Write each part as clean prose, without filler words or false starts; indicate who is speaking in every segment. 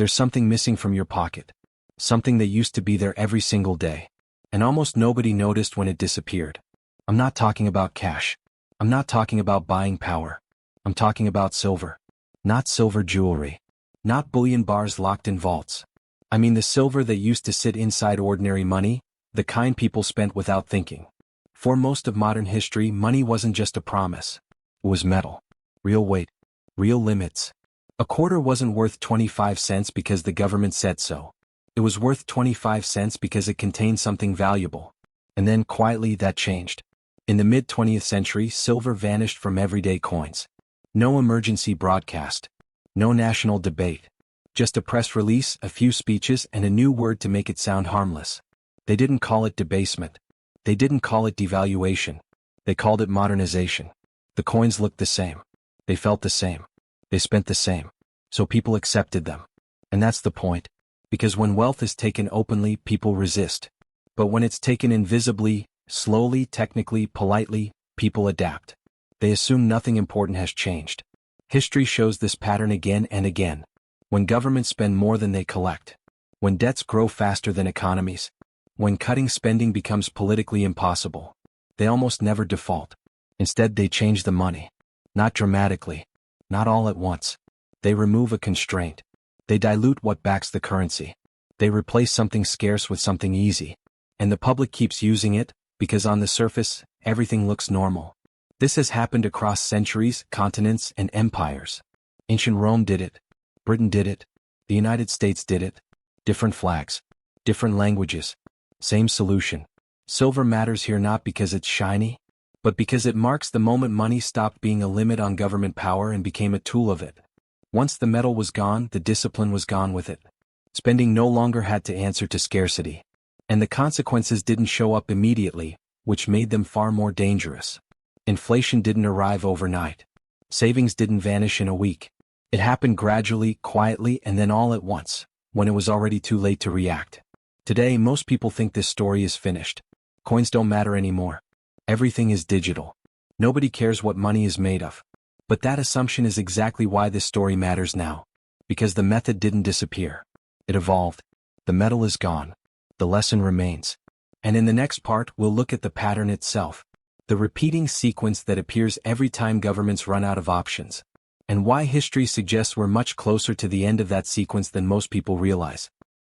Speaker 1: There's something missing from your pocket. Something that used to be there every single day. And almost nobody noticed when it disappeared. I'm not talking about cash. I'm not talking about buying power. I'm talking about silver. Not silver jewelry. Not bullion bars locked in vaults. I mean the silver that used to sit inside ordinary money, the kind people spent without thinking. For most of modern history, money wasn't just a promise. It was metal. Real weight. Real limits. A quarter wasn't worth 25 cents because the government said so. It was worth 25 cents because it contained something valuable. And then quietly that changed. In the mid-20th century, silver vanished from everyday coins. No emergency broadcast. No national debate. Just a press release, a few speeches, and a new word to make it sound harmless. They didn't call it debasement. They didn't call it devaluation. They called it modernization. The coins looked the same. They felt the same. They spent the same. So people accepted them. And that's the point. Because when wealth is taken openly, people resist. But when it's taken invisibly, slowly, technically, politely, people adapt. They assume nothing important has changed. History shows this pattern again and again. When governments spend more than they collect. When debts grow faster than economies. When cutting spending becomes politically impossible. They almost never default. Instead, they change the money. Not dramatically. Not all at once. They remove a constraint. They dilute what backs the currency. They replace something scarce with something easy. And the public keeps using it, because on the surface, everything looks normal. This has happened across centuries, continents, and empires. Ancient Rome did it. Britain did it. The United States did it. Different flags. Different languages. Same solution. Silver matters here not because it's shiny, but because it marks the moment money stopped being a limit on government power and became a tool of it. Once the metal was gone, the discipline was gone with it. Spending no longer had to answer to scarcity. And the consequences didn't show up immediately, which made them far more dangerous. Inflation didn't arrive overnight. Savings didn't vanish in a week. It happened gradually, quietly, and then all at once, when it was already too late to react. Today, most people think this story is finished. Coins don't matter anymore. Everything is digital. Nobody cares what money is made of. But that assumption is exactly why this story matters now. Because the method didn't disappear. It evolved. The metal is gone. The lesson remains. And in the next part, we'll look at the pattern itself. The repeating sequence that appears every time governments run out of options. And why history suggests we're much closer to the end of that sequence than most people realize.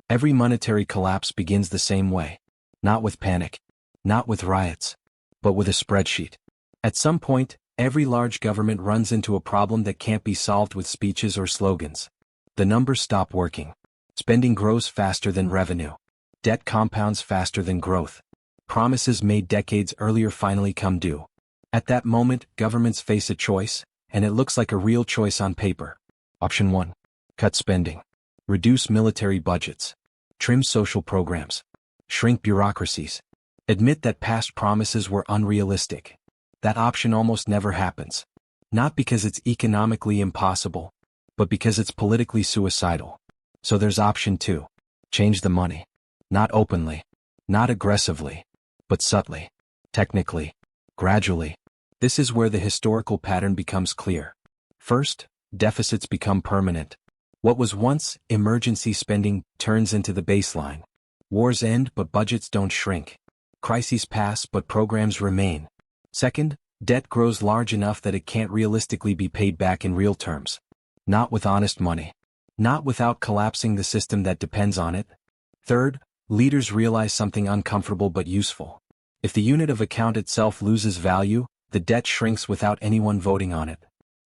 Speaker 1: Every monetary collapse begins the same way. Not with panic. Not with riots. But with a spreadsheet. At some point, every large government runs into a problem that can't be solved with speeches or slogans. The numbers stop working. Spending grows faster than revenue. Debt compounds faster than growth. Promises made decades earlier finally come due. At that moment, governments face a choice, and it looks like a real choice on paper. Option 1. Cut spending. Reduce military budgets. Trim social programs. Shrink bureaucracies. Admit that past promises were unrealistic. That option almost never happens. Not because it's economically impossible, but because it's politically suicidal. So there's option 2. Change the money. Not openly. Not aggressively. But subtly. Technically. Gradually. This is where the historical pattern becomes clear. First, deficits become permanent. What was once emergency spending turns into the baseline. Wars end but budgets don't shrink. Crises pass but programs remain. Second, debt grows large enough that it can't realistically be paid back in real terms. Not with honest money. Not without collapsing the system that depends on it. Third, leaders realize something uncomfortable but useful. If the unit of account itself loses value, the debt shrinks without anyone voting on it.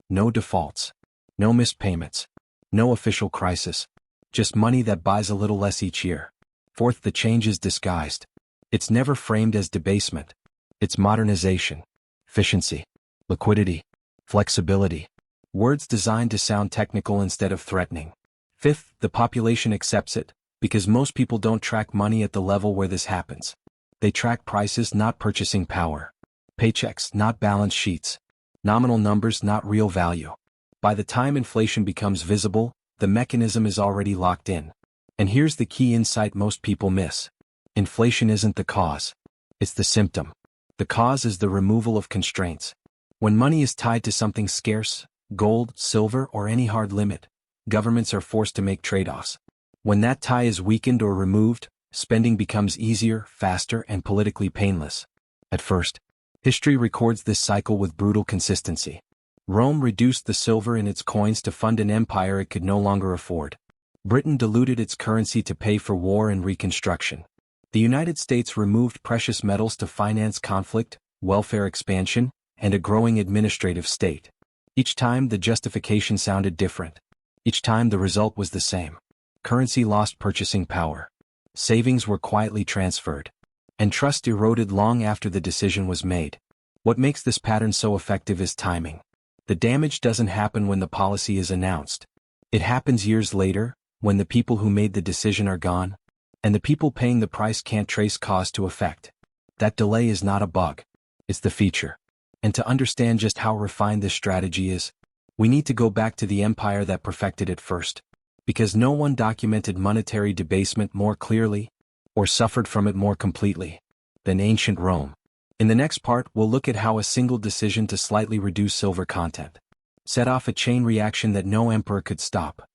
Speaker 1: No defaults. No missed payments. No official crisis. Just money that buys a little less each year. Fourth, the change is disguised. It's never framed as debasement. It's modernization. Efficiency. Liquidity. Flexibility. Words designed to sound technical instead of threatening. Fifth, the population accepts it, because most people don't track money at the level where this happens. They track prices, not purchasing power. Paychecks, not balance sheets. Nominal numbers, not real value. By the time inflation becomes visible, the mechanism is already locked in. And here's the key insight most people miss. Inflation isn't the cause. It's the symptom. The cause is the removal of constraints. When money is tied to something scarce, gold, silver, or any hard limit, governments are forced to make trade-offs. When that tie is weakened or removed, spending becomes easier, faster, and politically painless. At first, history records this cycle with brutal consistency. Rome reduced the silver in its coins to fund an empire it could no longer afford. Britain diluted its currency to pay for war and reconstruction. The United States removed precious metals to finance conflict, welfare expansion, and a growing administrative state. Each time the justification sounded different. Each time the result was the same. Currency lost purchasing power. Savings were quietly transferred. And trust eroded long after the decision was made. What makes this pattern so effective is timing. The damage doesn't happen when the policy is announced. It happens years later, when the people who made the decision are gone, and the people paying the price can't trace cause to effect. That delay is not a bug. It's the feature. And to understand just how refined this strategy is, we need to go back to the empire that perfected it first. Because no one documented monetary debasement more clearly, or suffered from it more completely, than ancient Rome. In the next part, we'll look at how a single decision to slightly reduce silver content set off a chain reaction that no emperor could stop.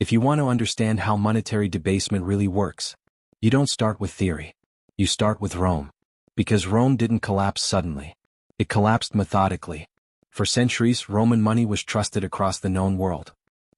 Speaker 1: If you want to understand how monetary debasement really works, you don't start with theory. You start with Rome. Because Rome didn't collapse suddenly. It collapsed methodically. For centuries, Roman money was trusted across the known world.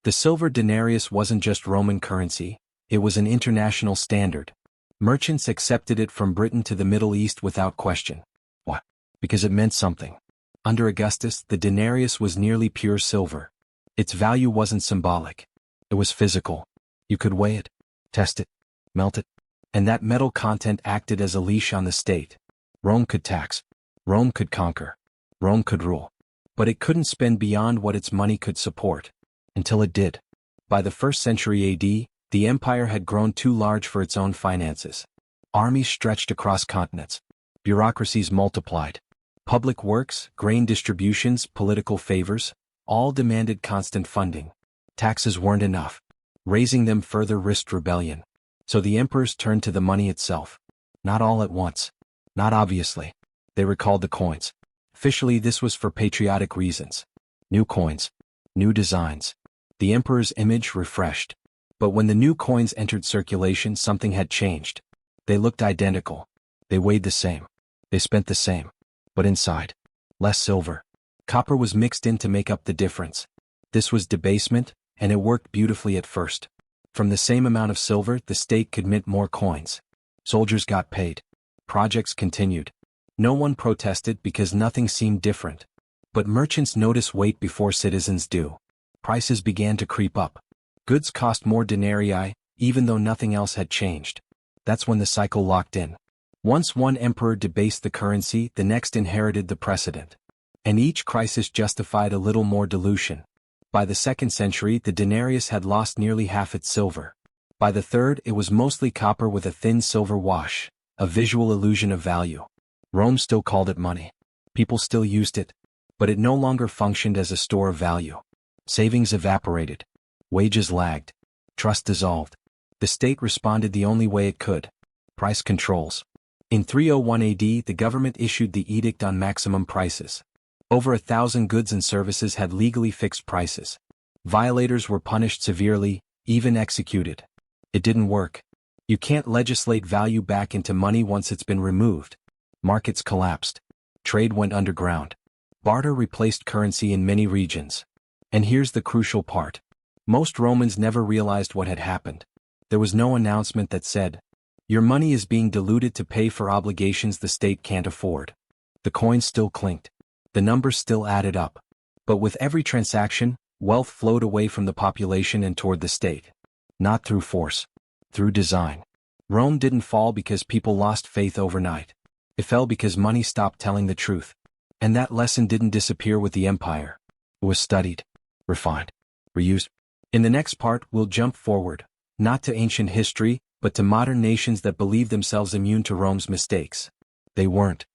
Speaker 1: The silver denarius wasn't just Roman currency, it was an international standard. Merchants accepted it from Britain to the Middle East without question. Why? Because it meant something. Under Augustus, the denarius was nearly pure silver. Its value wasn't symbolic. It was physical. You could weigh it, test it, melt it, and that metal content acted as a leash on the state. Rome could tax. Rome could conquer. Rome could rule. But it couldn't spend beyond what its money could support. Until it did. By the 1st century AD, the empire had grown too large for its own finances. Armies stretched across continents. Bureaucracies multiplied. Public works, grain distributions, political favors, all demanded constant funding. Taxes weren't enough. Raising them further risked rebellion. So the emperors turned to the money itself. Not all at once. Not obviously. They recalled the coins. Officially, this was for patriotic reasons. New coins. New designs. The emperor's image refreshed. But when the new coins entered circulation, something had changed. They looked identical. They weighed the same. They spent the same. But inside, less silver. Copper was mixed in to make up the difference. This was debasement, and it worked beautifully at first. From the same amount of silver, the state could mint more coins. Soldiers got paid. Projects continued. No one protested because nothing seemed different. But merchants notice weight before citizens do. Prices began to creep up. Goods cost more denarii, even though nothing else had changed. That's when the cycle locked in. Once one emperor debased the currency, the next inherited the precedent. And each crisis justified a little more dilution. By the 2nd century, the denarius had lost nearly half its silver. By the 3rd, it was mostly copper with a thin silver wash, a visual illusion of value. Rome still called it money. People still used it. But it no longer functioned as a store of value. Savings evaporated. Wages lagged. Trust dissolved. The state responded the only way it could. Price controls. In 301 AD, the government issued the Edict on Maximum Prices. Over 1,000 goods and services had legally fixed prices. Violators were punished severely, even executed. It didn't work. You can't legislate value back into money once it's been removed. Markets collapsed. Trade went underground. Barter replaced currency in many regions. And here's the crucial part. Most Romans never realized what had happened. There was no announcement that said, "Your money is being diluted to pay for obligations the state can't afford." The coins still clinked. The numbers still added up. But with every transaction, wealth flowed away from the population and toward the state. Not through force. Through design. Rome didn't fall because people lost faith overnight. It fell because money stopped telling the truth. And that lesson didn't disappear with the empire. It was studied, refined, reused. In the next part, we'll jump forward, not to ancient history, but to modern nations that believe themselves immune to Rome's mistakes. They weren't.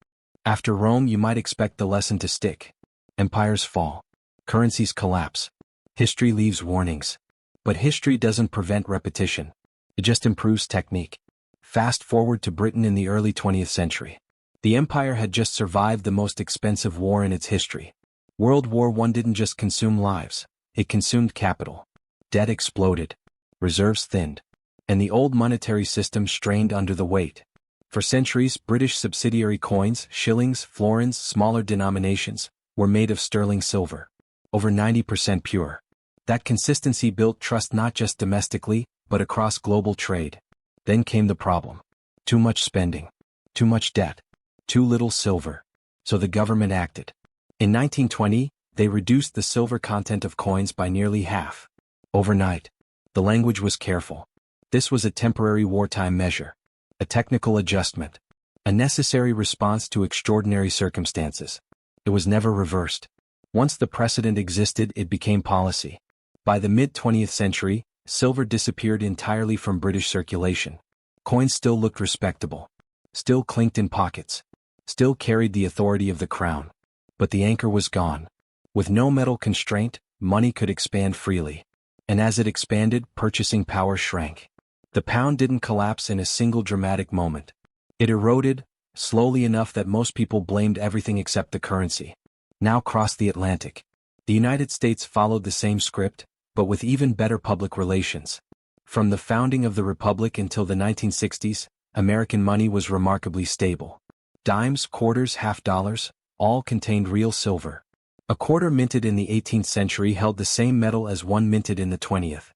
Speaker 1: After Rome, you might expect the lesson to stick. Empires fall. Currencies collapse. History leaves warnings. But history doesn't prevent repetition. It just improves technique. Fast forward to Britain in the early 20th century. The empire had just survived the most expensive war in its history. World War I didn't just consume lives. It consumed capital. Debt exploded. Reserves thinned. And the old monetary system strained under the weight. For centuries, British subsidiary coins, shillings, florins, smaller denominations, were made of sterling silver. Over 90% pure. That consistency built trust not just domestically, but across global trade. Then came the problem. Too much spending. Too much debt. Too little silver. So the government acted. In 1920, they reduced the silver content of coins by nearly half. Overnight. The language was careful. This was a temporary wartime measure. A technical adjustment. A necessary response to extraordinary circumstances. It was never reversed. Once the precedent existed, it became policy. By the mid-20th century, silver disappeared entirely from British circulation. Coins still looked respectable. Still clinked in pockets. Still carried the authority of the crown. But the anchor was gone. With no metal constraint, money could expand freely. And as it expanded, purchasing power shrank. The pound didn't collapse in a single dramatic moment. It eroded, slowly enough that most people blamed everything except the currency. Now crossed the Atlantic. The United States followed the same script, but with even better public relations. From the founding of the Republic until the 1960s, American money was remarkably stable. Dimes, quarters, half dollars, all contained real silver. A quarter minted in the 18th century held the same metal as one minted in the 20th.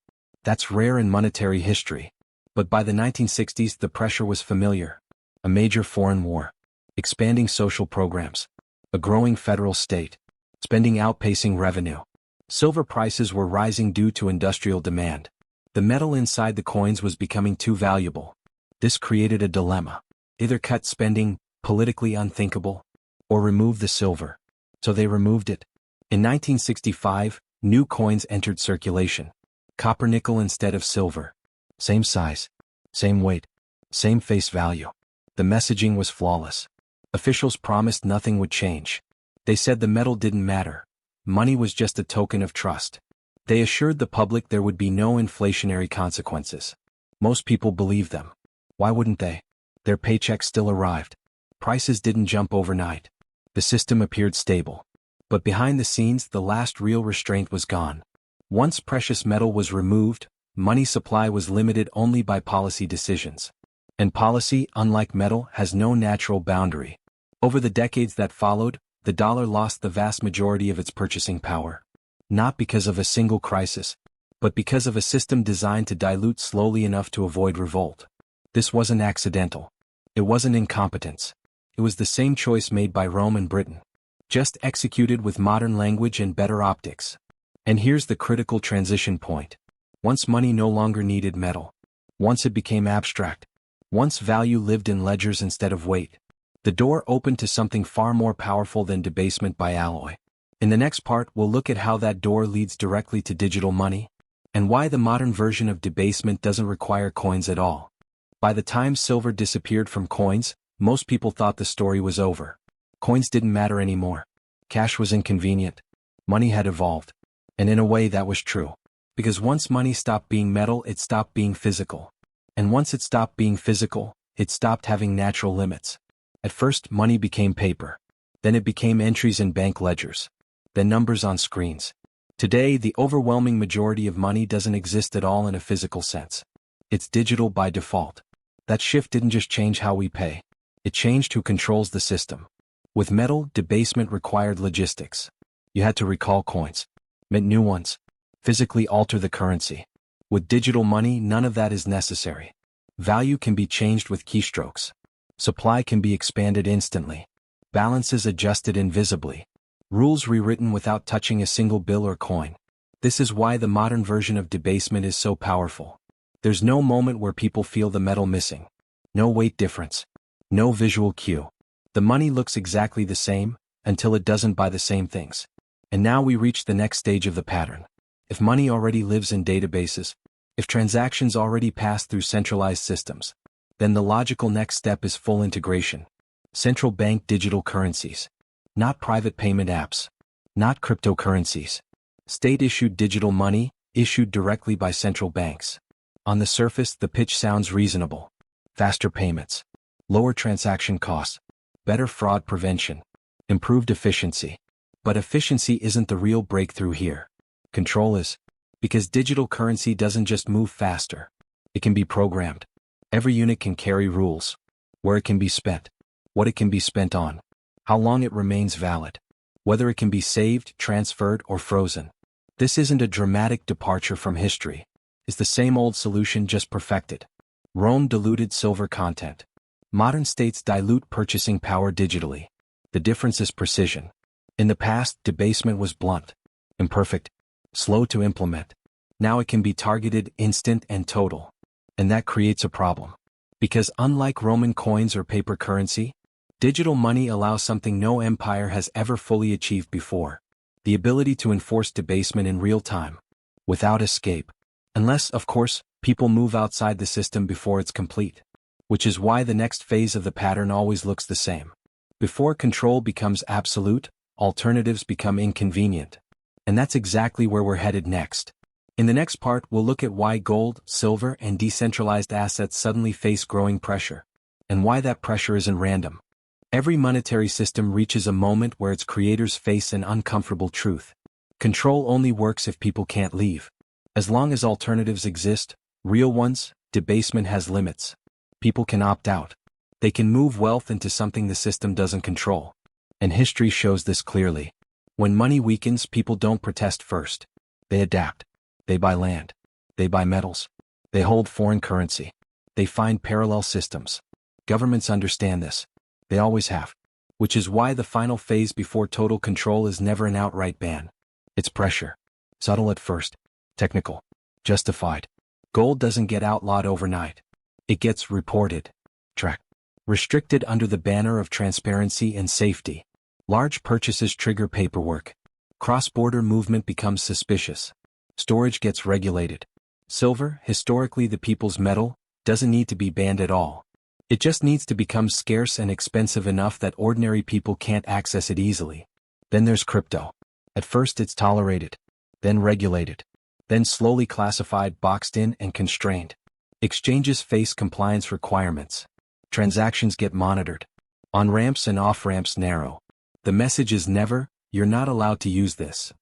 Speaker 1: That's rare in monetary history. But by the 1960s, the pressure was familiar. A major foreign war. Expanding social programs. A growing federal state. Spending outpacing revenue. Silver prices were rising due to industrial demand. The metal inside the coins was becoming too valuable. This created a dilemma. Either cut spending, politically unthinkable, or remove the silver. So they removed it. In 1965, new coins entered circulation. Copper nickel instead of silver. Same size. Same weight. Same face value. The messaging was flawless. Officials promised nothing would change. They said the metal didn't matter. Money was just a token of trust. They assured the public there would be no inflationary consequences. Most people believed them. Why wouldn't they? Their paychecks still arrived. Prices didn't jump overnight. The system appeared stable. But behind the scenes, the last real restraint was gone. Once precious metal was removed, money supply was limited only by policy decisions. And policy, unlike metal, has no natural boundary. Over the decades that followed, the dollar lost the vast majority of its purchasing power. Not because of a single crisis, but because of a system designed to dilute slowly enough to avoid revolt. This wasn't accidental. It wasn't incompetence. It was the same choice made by Rome and Britain, just executed with modern language and better optics. And here's the critical transition point. Once money no longer needed metal. Once it became abstract. Once value lived in ledgers instead of weight. The door opened to something far more powerful than debasement by alloy. In the next part, we'll look at how that door leads directly to digital money, and why the modern version of debasement doesn't require coins at all. By the time silver disappeared from coins, most people thought the story was over. Coins didn't matter anymore. Cash was inconvenient. Money had evolved. And in a way that was true. Because once money stopped being metal, it stopped being physical. And once it stopped being physical, it stopped having natural limits. At first, money became paper. Then it became entries in bank ledgers. Then numbers on screens. Today, the overwhelming majority of money doesn't exist at all in a physical sense. It's digital by default. That shift didn't just change how we pay. It changed who controls the system. With metal, debasement required logistics. You had to recall coins. Mint new ones. Physically alter the currency. With digital money, none of that is necessary. Value can be changed with keystrokes. Supply can be expanded instantly. Balances adjusted invisibly. Rules rewritten without touching a single bill or coin. This is why the modern version of debasement is so powerful. There's no moment where people feel the metal missing. No weight difference. No visual cue. The money looks exactly the same, until it doesn't buy the same things. And now we reach the next stage of the pattern. If money already lives in databases, if transactions already pass through centralized systems, then the logical next step is full integration. Central bank digital currencies. Not private payment apps. Not cryptocurrencies. State-issued digital money, issued directly by central banks. On the surface, the pitch sounds reasonable. Faster payments. Lower transaction costs. Better fraud prevention. Improved efficiency. But efficiency isn't the real breakthrough here. Control is. Because digital currency doesn't just move faster. It can be programmed. Every unit can carry rules. Where it can be spent. What it can be spent on. How long it remains valid. Whether it can be saved, transferred, or frozen. This isn't a dramatic departure from history. It's the same old solution just perfected. Rome diluted silver content. Modern states dilute purchasing power digitally. The difference is precision. In the past, debasement was blunt, imperfect, slow to implement. Now it can be targeted, instant, and total. And that creates a problem. Because unlike Roman coins or paper currency, digital money allows something no empire has ever fully achieved before. The ability to enforce debasement in real time. Without escape. Unless, of course, people move outside the system before it's complete. Which is why the next phase of the pattern always looks the same. Before control becomes absolute, alternatives become inconvenient. And that's exactly where we're headed next. In the next part, we'll look at why gold, silver, and decentralized assets suddenly face growing pressure. And why that pressure isn't random. Every monetary system reaches a moment where its creators face an uncomfortable truth. Control only works if people can't leave. As long as alternatives exist, real ones, debasement has limits. People can opt out. They can move wealth into something the system doesn't control. And history shows this clearly. When money weakens, people don't protest first. They adapt. They buy land. They buy metals. They hold foreign currency. They find parallel systems. Governments understand this. They always have. Which is why the final phase before total control is never an outright ban. It's pressure. Subtle at first. Technical. Justified. Gold doesn't get outlawed overnight. It gets reported. Tracked. Restricted under the banner of transparency and safety. Large purchases trigger paperwork. Cross-border movement becomes suspicious. Storage gets regulated. Silver, historically the people's metal, doesn't need to be banned at all. It just needs to become scarce and expensive enough that ordinary people can't access it easily. Then there's crypto. At first it's tolerated. Then regulated. Then slowly classified, boxed in, and constrained. Exchanges face compliance requirements. Transactions get monitored. On-ramps and off-ramps narrow. The message is never, you're not allowed to use this.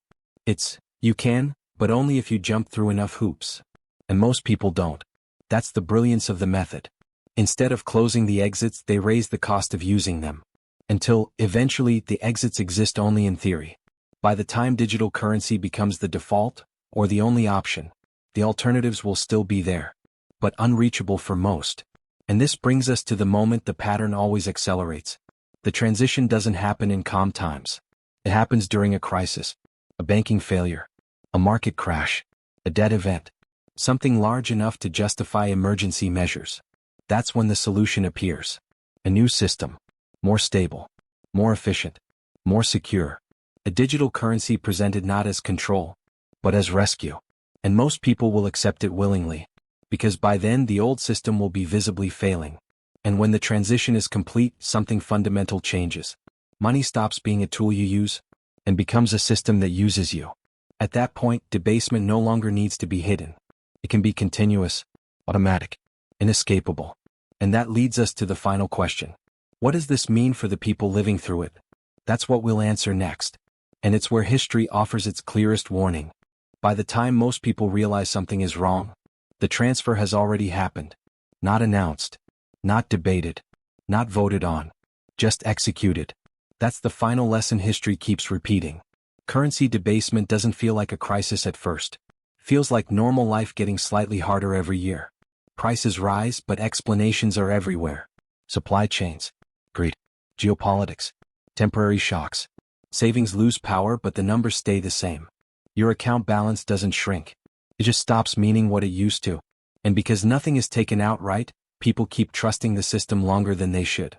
Speaker 1: It's, you can, but only if you jump through enough hoops. And most people don't. That's the brilliance of the method. Instead of closing the exits, they raise the cost of using them. Until, eventually, the exits exist only in theory. By the time digital currency becomes the default, or the only option, the alternatives will still be there. But unreachable for most. And this brings us to the moment the pattern always accelerates. The transition doesn't happen in calm times. It happens during a crisis, a banking failure, a market crash, a debt event, something large enough to justify emergency measures. That's when the solution appears. A new system, more stable, more efficient, more secure. A digital currency presented not as control, but as rescue. And most people will accept it willingly. Because by then the old system will be visibly failing. And when the transition is complete, something fundamental changes. Money stops being a tool you use, and becomes a system that uses you. At that point, debasement no longer needs to be hidden. It can be continuous, automatic, inescapable. And that leads us to the final question. What does this mean for the people living through it? That's what we'll answer next. And it's where history offers its clearest warning. By the time most people realize something is wrong, the transfer has already happened. Not announced. Not debated. Not voted on. Just executed. That's the final lesson history keeps repeating. Currency debasement doesn't feel like a crisis at first. Feels like normal life getting slightly harder every year. Prices rise, but explanations are everywhere. Supply chains. Greed. Geopolitics. Temporary shocks. Savings lose power, but the numbers stay the same. Your account balance doesn't shrink. It just stops meaning what it used to. And because nothing is taken outright, people keep trusting the system longer than they should.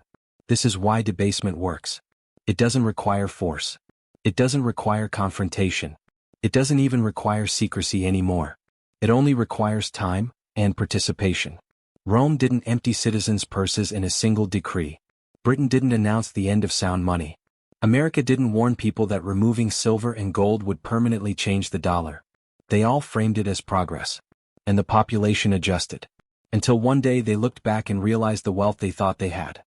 Speaker 1: This is why debasement works. It doesn't require force. It doesn't require confrontation. It doesn't even require secrecy anymore. It only requires time and participation. Rome didn't empty citizens' purses in a single decree. Britain didn't announce the end of sound money. America didn't warn people that removing silver and gold would permanently change the dollar. They all framed it as progress. And the population adjusted. Until one day they looked back and realized the wealth they thought they had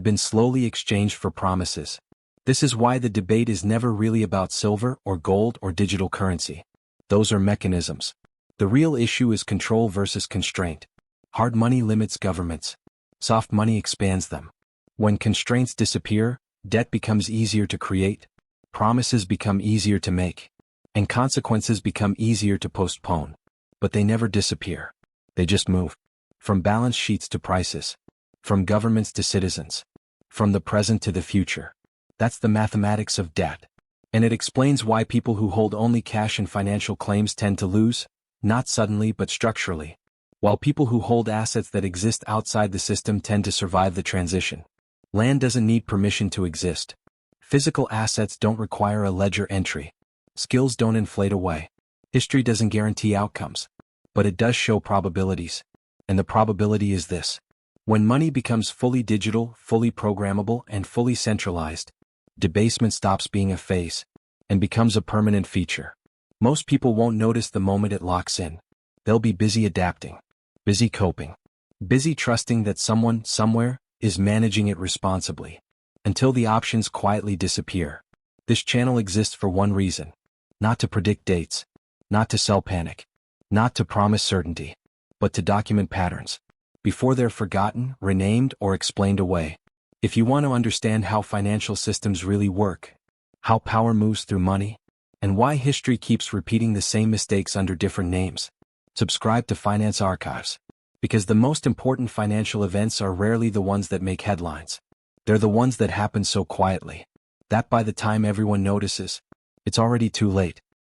Speaker 1: been slowly exchanged for promises. This is why the debate is never really about silver or gold or digital currency. Those are mechanisms. The real issue is control versus constraint. Hard money limits governments. Soft money expands them. When constraints disappear, debt becomes easier to create, promises become easier to make, and consequences become easier to postpone. But they never disappear. They just move. From balance sheets to prices. From governments to citizens. From the present to the future. That's the mathematics of debt. And it explains why people who hold only cash and financial claims tend to lose, not suddenly but structurally, while people who hold assets that exist outside the system tend to survive the transition. Land doesn't need permission to exist. Physical assets don't require a ledger entry. Skills don't inflate away. History doesn't guarantee outcomes. But it does show probabilities. And the probability is this. When money becomes fully digital, fully programmable, and fully centralized, debasement stops being a phase and becomes a permanent feature. Most people won't notice the moment it locks in. They'll be busy adapting, busy coping, busy trusting that someone, somewhere, is managing it responsibly, until the options quietly disappear. This channel exists for one reason: not to predict dates, not to sell panic, not to promise certainty, but to document patterns, before they're forgotten, renamed, or explained away. If you want to understand how financial systems really work, how power moves through money, and why history keeps repeating the same mistakes under different names, subscribe to Finance Archives. Because the most important financial events are rarely the ones that make headlines. They're the ones that happen so quietly that by the time everyone notices, it's already too late.